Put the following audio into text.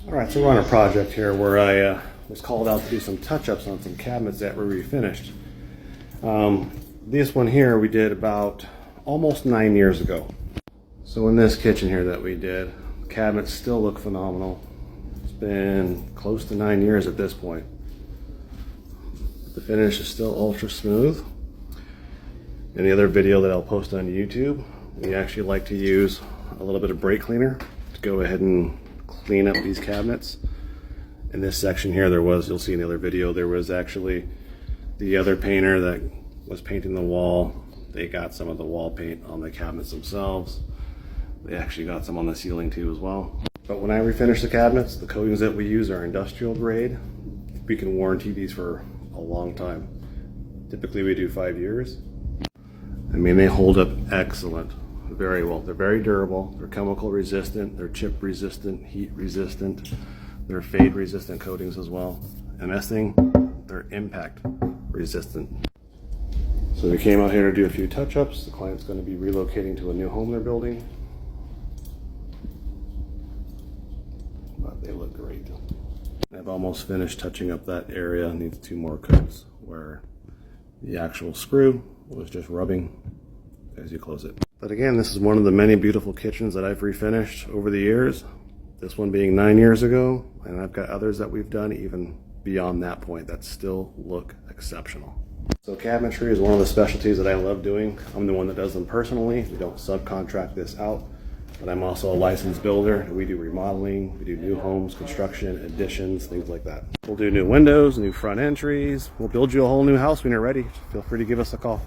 Alright, so we're on a project here where I was called out to do some touch-ups on some cabinets that were refinished. This one here we did about almost 9 years ago. So in this kitchen here that we did, the cabinets still look phenomenal. It's been close to 9 years at this point. The finish is still ultra smooth. In the other video that I'll post on YouTube, we actually like to use a little bit of brake cleaner to go ahead and clean up these cabinets. In this section here, you'll see in the other video, there was actually the other painter that was painting the wall. They got some of the wall paint on the cabinets themselves. They actually got some on the ceiling too as well. But when I refinish the cabinets, the coatings that we use are industrial grade. We can warranty these for a long time. Typically we do 5 years. I mean, they hold up excellent. Very well. They're very durable. They're chemical resistant. They're chip resistant, heat resistant. They're fade resistant coatings as well. And this thing, they're impact resistant. So we came out here to do a few touch-ups. The client's going to be relocating to a new home they're building. But they look great. I've almost finished touching up that area. Needs 2 more coats where the actual screw was just rubbing as you close it. But again, this is one of the many beautiful kitchens that I've refinished over the years. This one being 9 years ago, and I've got others that we've done even beyond that point that still look exceptional. So cabinetry is one of the specialties that I love doing. I'm the one that does them personally. We don't subcontract this out, but I'm also a licensed builder. We do remodeling, we do new homes, construction, additions, things like that. We'll do new windows, new front entries. We'll build you a whole new house when you're ready. Feel free to give us a call.